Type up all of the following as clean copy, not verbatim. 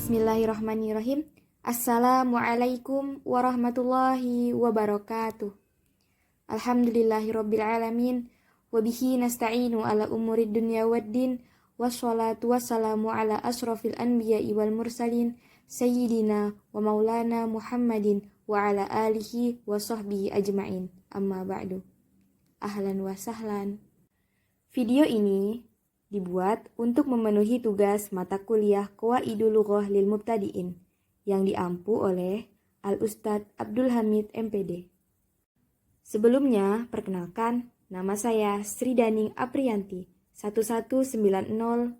Bismillahirrahmanirrahim. Assalamualaikum warahmatullahi wabarakatuh. Alhamdulillahirrabbilalamin. Wabihi nasta'inu ala umurid dunya waddin. Wassalatu wassalamu ala asrafil anbiya'i wal mursalin. Sayyidina wa maulana Muhammadin wa ala alihi wa sahbihi ajma'in. Amma ba'du. Ahlan wa sahlan. Video ini dibuat untuk memenuhi tugas mata kuliah Qawaidul Lughah lil Mubtadi'in yang diampu oleh Al-Ustadz Abdul Hamid MPD. Sebelumnya, perkenalkan, nama saya Sri Daning Apriyanti, 1190205,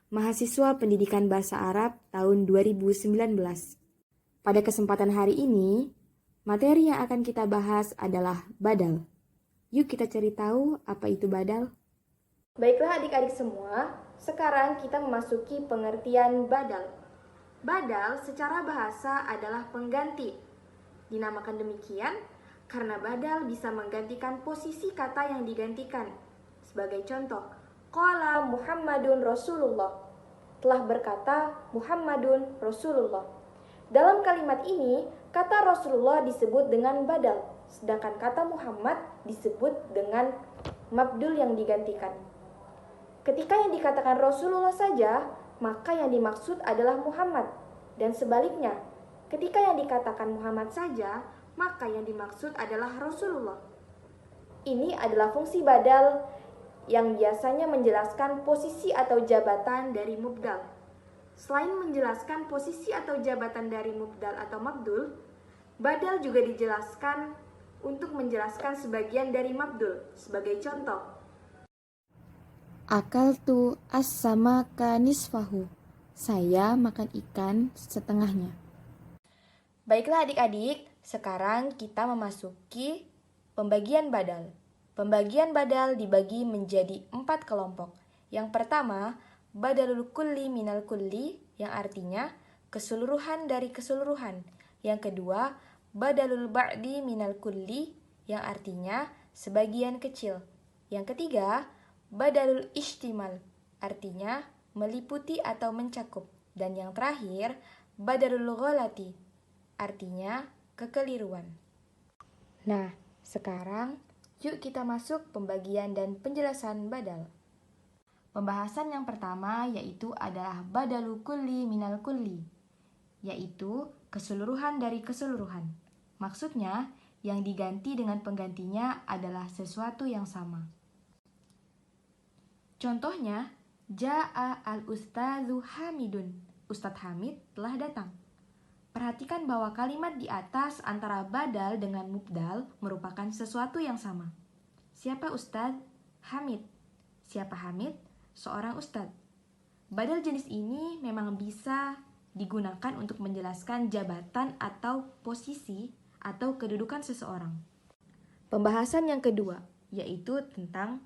mahasiswa Pendidikan Bahasa Arab tahun 2019. Pada kesempatan hari ini, materi yang akan kita bahas adalah badal. Yuk kita cari tahu apa itu badal. Baiklah adik-adik semua, sekarang kita memasuki pengertian badal. Badal secara bahasa adalah pengganti. Dinamakan demikian karena badal bisa menggantikan posisi kata yang digantikan. Sebagai contoh, qala Muhammadun Rasulullah, telah berkata Muhammadun Rasulullah. Dalam kalimat ini, kata Rasulullah disebut dengan badal, sedangkan kata Muhammad disebut dengan mabdul yang digantikan. Ketika yang dikatakan Rasulullah saja, maka yang dimaksud adalah Muhammad. Dan sebaliknya, ketika yang dikatakan Muhammad saja, maka yang dimaksud adalah Rasulullah. Ini adalah fungsi badal yang biasanya menjelaskan posisi atau jabatan dari mubdal. Selain menjelaskan posisi atau jabatan dari mubdal atau mabdul, badal juga dijelaskan untuk menjelaskan sebagian dari mabdul. Sebagai contoh, Akaltu as-samaka nisfahu. Saya makan ikan setengahnya. baiklah adik-adik, sekarang kita memasuki pembagian badal. Pembagian badal dibagi menjadi 4 kelompok. Yang pertama, badalul kulli minal kulli, yang artinya keseluruhan dari keseluruhan. Yang kedua, badalul ba'di minal kulli, yang artinya sebagian kecil. Yang ketiga, badalul ishtimal, artinya meliputi atau mencakup. Dan yang terakhir, badalul ghalati, artinya kekeliruan. Nah, sekarang yuk kita masuk pembagian dan penjelasan badal. Pembahasan yang pertama yaitu adalah badalul kulli minal kulli, yaitu keseluruhan dari keseluruhan. Maksudnya, yang diganti dengan penggantinya adalah sesuatu yang sama. Contohnya, Ja'a al-ustadzu Hamidun. Ustadz Hamid telah datang. Perhatikan bahwa kalimat di atas antara badal dengan mubdal merupakan sesuatu yang sama. Siapa Ustadz? Hamid. Siapa Hamid? Seorang ustadz. Badal jenis ini memang bisa digunakan untuk menjelaskan jabatan atau posisi atau kedudukan seseorang. Pembahasan yang kedua yaitu tentang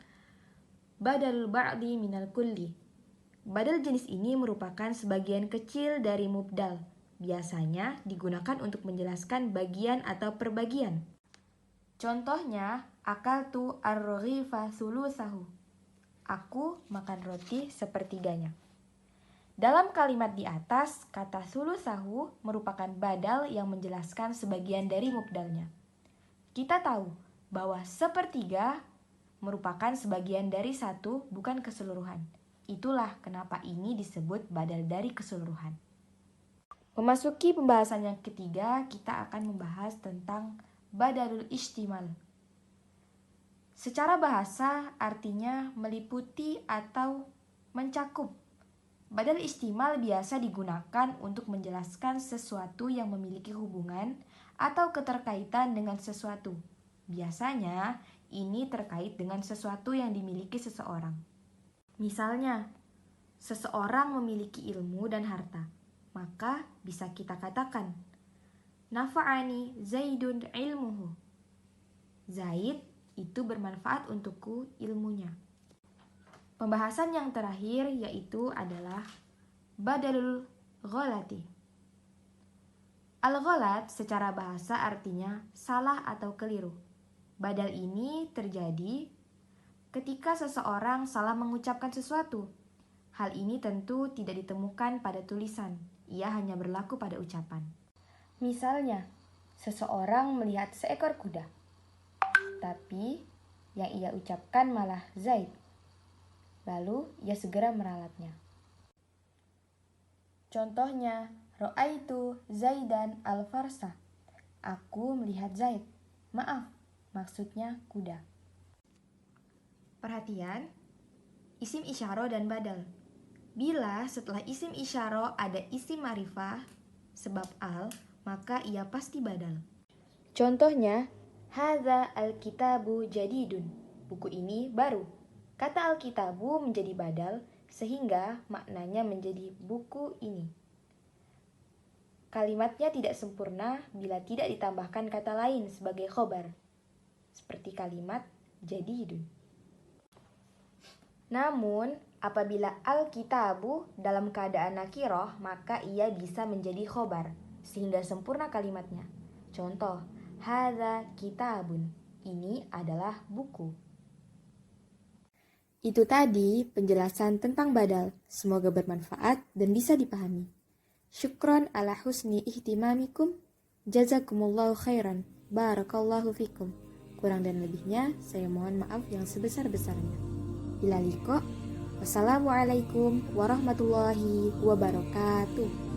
badalul ba'di minal kulli. Badal jenis ini merupakan sebagian kecil dari mubdal. Biasanya digunakan untuk menjelaskan bagian atau perbagian. Contohnya, akaltu ar-raghifa thulutsahu. Aku makan roti sepertiganya. Dalam kalimat di atas, kata thulutsahu merupakan badal yang menjelaskan sebagian dari mubdalnya. Kita tahu bahwa sepertiga merupakan sebagian dari satu, bukan keseluruhan. Itulah kenapa ini disebut badal dari keseluruhan. Memasuki pembahasan yang ketiga, kita akan membahas tentang badalul ishtimal. Secara bahasa artinya meliputi atau mencakup. Badal ishtimal biasa digunakan untuk menjelaskan sesuatu yang memiliki hubungan atau keterkaitan dengan sesuatu. Biasanya, ini terkait dengan sesuatu yang dimiliki seseorang. Misalnya, seseorang memiliki ilmu dan harta, maka bisa kita katakan, nafa'ani Zaidun ilmuhu. Zaid itu bermanfaat untukku ilmunya. Pembahasan yang terakhir yaitu adalah badalul ghalati. Al-ghalat secara bahasa artinya salah atau keliru. Badal ini terjadi ketika seseorang salah mengucapkan sesuatu. Hal ini tentu tidak ditemukan pada tulisan, ia hanya berlaku pada ucapan. Misalnya, seseorang melihat seekor kuda, tapi yang ia ucapkan malah Zaid. Lalu ia segera meralatnya. Contohnya, Ra'aitu Zaidan al-Farsa. Aku melihat Zaid. Maaf, maksudnya kuda. Perhatian, isim isyaro dan badal. Bila setelah isim isyaro ada isim ma'rifah, sebab al, maka ia pasti badal. Contohnya, hadza al-kitabu jadidun. Buku ini baru. Kata al-kitabu menjadi badal, sehingga maknanya menjadi buku ini. Kalimatnya tidak sempurna bila tidak ditambahkan kata lain sebagai khobar, seperti kalimat jadidun. Namun, apabila al-kitabu dalam keadaan nakiroh, maka ia bisa menjadi khobar, sehingga sempurna kalimatnya. Contoh, hadza kitabun. Ini adalah buku. Itu tadi penjelasan tentang badal. Semoga bermanfaat dan bisa dipahami. Syukron ala husni ihtimamikum. Jazakumullahu khairan. Barakallahu fikum. Kurang dan lebihnya saya mohon maaf yang sebesar-besarnya. Bila liqa. Wassalamualaikum warahmatullahi wabarakatuh.